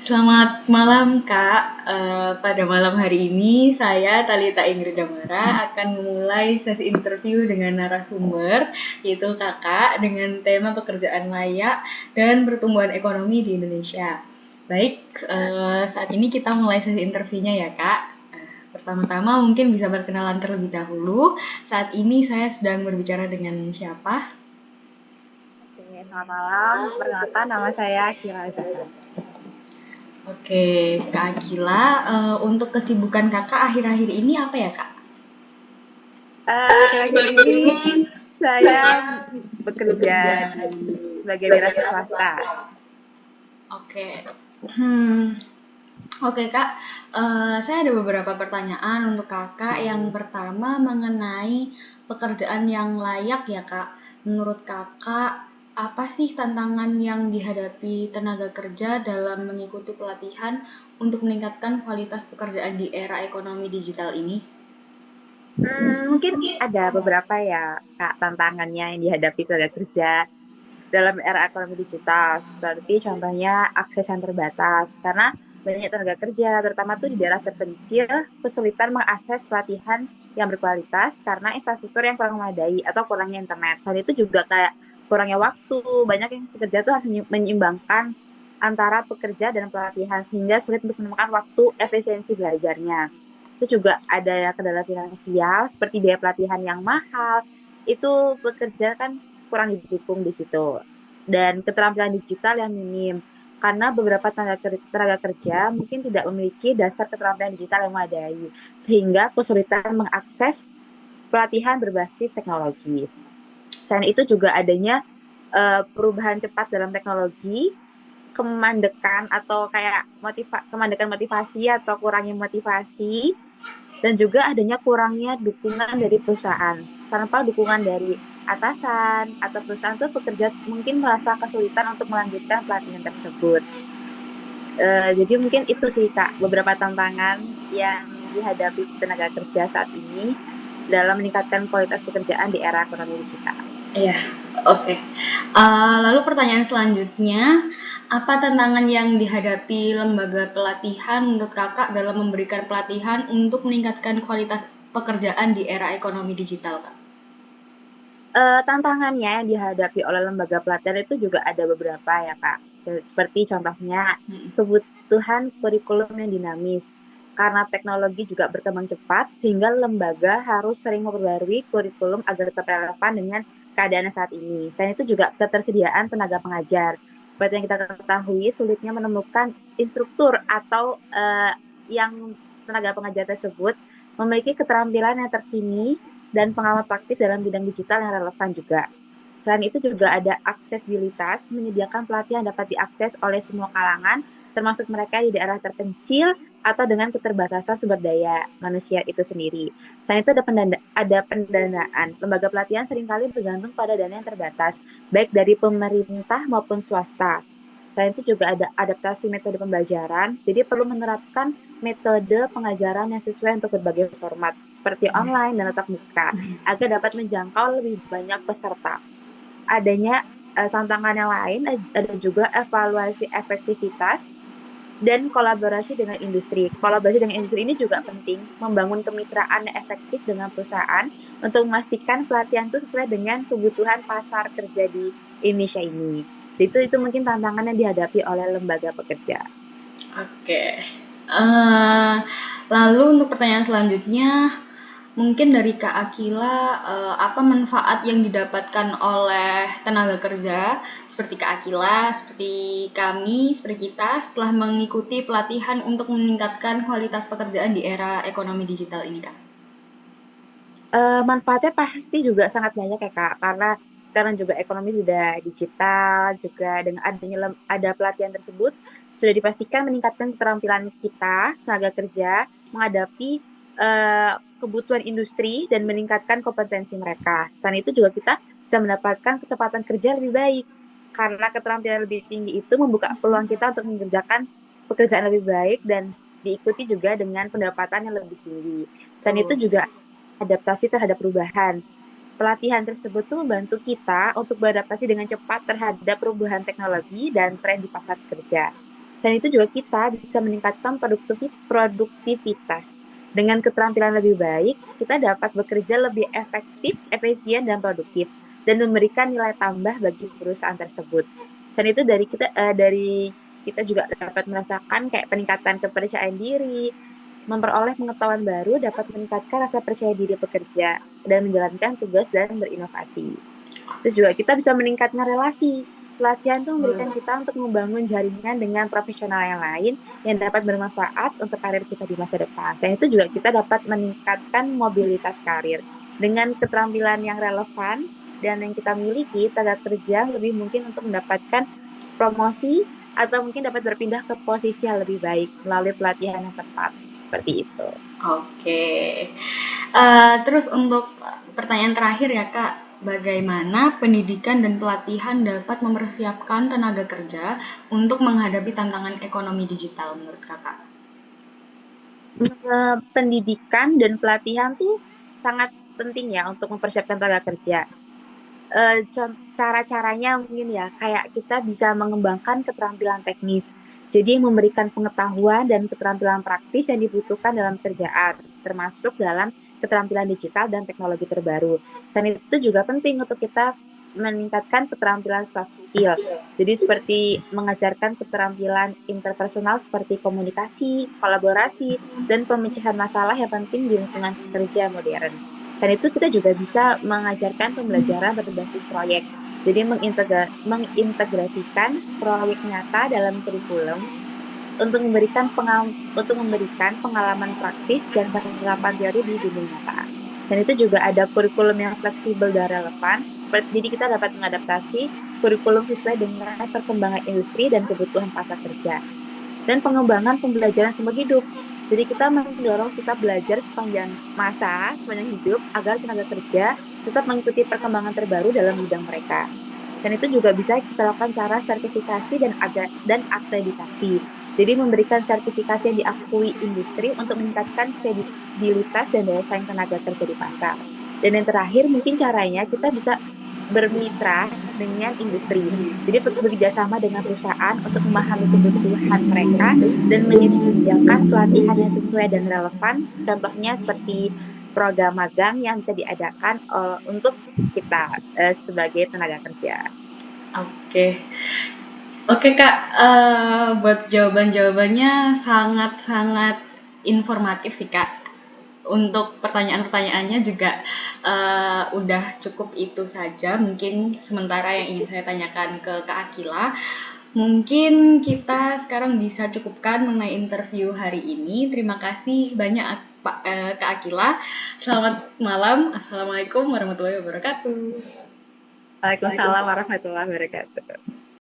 Selamat malam Kak. Pada malam hari ini saya Talita Ingrid Damara akan memulai sesi interview dengan narasumber yaitu Kakak dengan tema pekerjaan layak dan pertumbuhan ekonomi di Indonesia. Baik, saat ini kita mulai sesi interviewnya ya Kak. Pertama-tama mungkin bisa berkenalan terlebih dahulu. Saat ini saya sedang berbicara dengan siapa? Oke, selamat malam. Perkenalkan, nama saya Kira Zahra. Oke, Kak Akila, untuk kesibukan Kakak akhir-akhir ini apa ya Kak? Akhir-akhir ini saya bekerja sebagai wira swasta. Oke, hmm, oke Kak, saya ada beberapa pertanyaan untuk Kakak. Yang pertama mengenai pekerjaan yang layak ya Kak. Menurut Kakak, apa sih tantangan yang dihadapi tenaga kerja dalam mengikuti pelatihan untuk meningkatkan kualitas pekerjaan di era ekonomi digital ini? Mungkin ada beberapa ya, Kak, tantangannya yang dihadapi tenaga kerja dalam era ekonomi digital, seperti contohnya akses yang terbatas, karena banyak tenaga kerja, terutama tuh di daerah terpencil, kesulitan mengakses pelatihan yang berkualitas karena infrastruktur yang kurang memadai atau kurangnya internet. Selain itu juga kayak kurangnya waktu, banyak yang pekerja tuh harus menyeimbangkan antara pekerja dan pelatihan, sehingga sulit untuk menemukan waktu efisiensi belajarnya. Itu juga ada ya kendala finansial, seperti biaya pelatihan yang mahal, itu pekerja kan kurang didukung di situ. Dan keterampilan digital yang minim, karena beberapa tenaga kerja mungkin tidak memiliki dasar keterampilan digital yang memadai, sehingga kesulitan mengakses pelatihan berbasis teknologi. Selain itu juga adanya perubahan cepat dalam teknologi, kemandekan atau kayak kemandekan motivasi atau kurangnya motivasi, dan juga adanya kurangnya dukungan dari perusahaan. Tanpa dukungan dari atasan atau perusahaan tuh pekerja mungkin merasa kesulitan untuk melanjutkan pelatihan tersebut. Jadi mungkin itu sih Kak, beberapa tantangan yang dihadapi tenaga kerja saat ini dalam meningkatkan kualitas pekerjaan di era ekonomi digital. Iya, oke. Lalu pertanyaan selanjutnya, apa tantangan yang dihadapi lembaga pelatihan menurut Kakak dalam memberikan pelatihan untuk meningkatkan kualitas pekerjaan di era ekonomi digital, Kak? Tantangannya yang dihadapi oleh lembaga pelatihan itu juga ada beberapa ya Kak. Seperti contohnya Hmm. kebutuhan kurikulum yang dinamis. Karena teknologi juga berkembang cepat, sehingga lembaga harus sering memperbarui kurikulum agar tetap relevan dengan keadaan saat ini. Selain itu juga ketersediaan tenaga pengajar. Seperti yang kita ketahui, sulitnya menemukan instruktur atau yang tenaga pengajar tersebut memiliki keterampilan yang terkini dan pengalaman praktis dalam bidang digital yang relevan juga. Selain itu juga ada aksesibilitas, menyediakan pelatihan dapat diakses oleh semua kalangan, termasuk mereka di daerah terpencil atau dengan keterbatasan sumber daya manusia itu sendiri. Selain itu ada pendanaan. Lembaga pelatihan seringkali bergantung pada dana yang terbatas, baik dari pemerintah maupun swasta. Selain itu juga ada adaptasi metode pembelajaran, jadi perlu menerapkan metode pengajaran yang sesuai untuk berbagai format, seperti online dan tatap muka, agar dapat menjangkau lebih banyak peserta. Adanya tantangan yang lain, ada juga evaluasi efektivitas dan kolaborasi dengan industri. Kolaborasi dengan industri ini juga penting, membangun kemitraan yang efektif dengan perusahaan untuk memastikan pelatihan itu sesuai dengan kebutuhan pasar kerja di Indonesia ini. Itu mungkin tantangan yang dihadapi oleh lembaga pekerja. Oke. Eh, Lalu untuk pertanyaan selanjutnya, mungkin dari Kak Akila, apa manfaat yang didapatkan oleh tenaga kerja seperti Kak Akila, seperti kami, seperti kita setelah mengikuti pelatihan untuk meningkatkan kualitas pekerjaan di era ekonomi digital ini, Kak? Manfaatnya pasti juga sangat banyak ya Kak, karena sekarang juga ekonomi sudah digital, juga dengan adanya ada pelatihan tersebut, sudah dipastikan meningkatkan keterampilan kita, tenaga kerja, menghadapi eh, kebutuhan industri dan meningkatkan kompetensi mereka. Selain itu juga kita bisa mendapatkan kesempatan kerja lebih baik, karena keterampilan lebih tinggi itu membuka peluang kita untuk mengerjakan pekerjaan lebih baik dan diikuti juga dengan pendapatan yang lebih tinggi. Selain itu Betul. juga adaptasi terhadap perubahan. Pelatihan tersebut tuh membantu kita untuk beradaptasi dengan cepat terhadap perubahan teknologi dan tren di pasar kerja. Selain itu juga kita bisa meningkatkan produktivitas. Dengan keterampilan lebih baik, kita dapat bekerja lebih efektif, efisien, dan produktif, dan memberikan nilai tambah bagi perusahaan tersebut. Dan itu dari kita juga dapat merasakan kayak peningkatan kepercayaan diri, memperoleh pengetahuan baru dapat meningkatkan rasa percaya diri pekerja dan menjalankan tugas dan berinovasi. Terus juga kita bisa meningkatkan relasi. Pelatihan itu memberikan kita untuk membangun jaringan dengan profesional yang lain yang dapat bermanfaat untuk karir kita di masa depan. Selain itu juga kita dapat meningkatkan mobilitas karir. Dengan keterampilan yang relevan dan yang kita miliki, tenaga kerja lebih mungkin untuk mendapatkan promosi atau mungkin dapat berpindah ke posisi yang lebih baik melalui pelatihan yang tepat. Seperti itu. Oke. Terus untuk pertanyaan terakhir ya Kak, bagaimana pendidikan dan pelatihan dapat mempersiapkan tenaga kerja untuk menghadapi tantangan ekonomi digital menurut Kakak? Pendidikan dan pelatihan tuh sangat penting ya untuk mempersiapkan tenaga kerja. Cara-caranya mungkin ya kayak kita bisa mengembangkan keterampilan teknis. Jadi memberikan pengetahuan dan keterampilan praktis yang dibutuhkan dalam kerjaan, termasuk dalam keterampilan digital dan teknologi terbaru. Dan itu juga penting untuk kita meningkatkan keterampilan soft skill. Jadi seperti mengajarkan keterampilan interpersonal seperti komunikasi, kolaborasi, dan pemecahan masalah yang penting di lingkungan kerja modern. Selain itu, kita juga bisa mengajarkan pembelajaran berbasis proyek. Jadi mengintegrasikan proyek nyata dalam kurikulum untuk memberikan pengalaman praktis dan penerapan teori di dunia nyata. Selain itu juga ada kurikulum yang fleksibel dan relevan. Jadi kita dapat mengadaptasi kurikulum sesuai dengan perkembangan industri dan kebutuhan pasar kerja dan pengembangan pembelajaran sumber hidup. Jadi kita mendorong sikap belajar sepanjang hidup agar tenaga kerja tetap mengikuti perkembangan terbaru dalam bidang mereka. Dan itu juga bisa kita lakukan cara sertifikasi dan akreditasi. Jadi memberikan sertifikasi yang diakui industri untuk meningkatkan kredibilitas dan daya saing tenaga kerja di pasar. Dan yang terakhir mungkin caranya kita bisa bermitra dengan industri. Jadi bekerja sama dengan perusahaan untuk memahami kebutuhan mereka dan menyediakan pelatihan yang sesuai dan relevan. Contohnya seperti program magang yang bisa diadakan untuk kita sebagai tenaga kerja. Oke. Oke Kak, buat jawaban-jawabannya sangat-sangat informatif sih Kak. Untuk pertanyaan-pertanyaannya juga udah cukup itu saja. Mungkin sementara yang ingin saya tanyakan ke Kak Akila. Mungkin kita sekarang bisa cukupkan mengenai interview hari ini. Terima kasih banyak Kak Akila. Selamat malam. Assalamualaikum warahmatullahi wabarakatuh. Waalaikumsalam warahmatullahi wabarakatuh.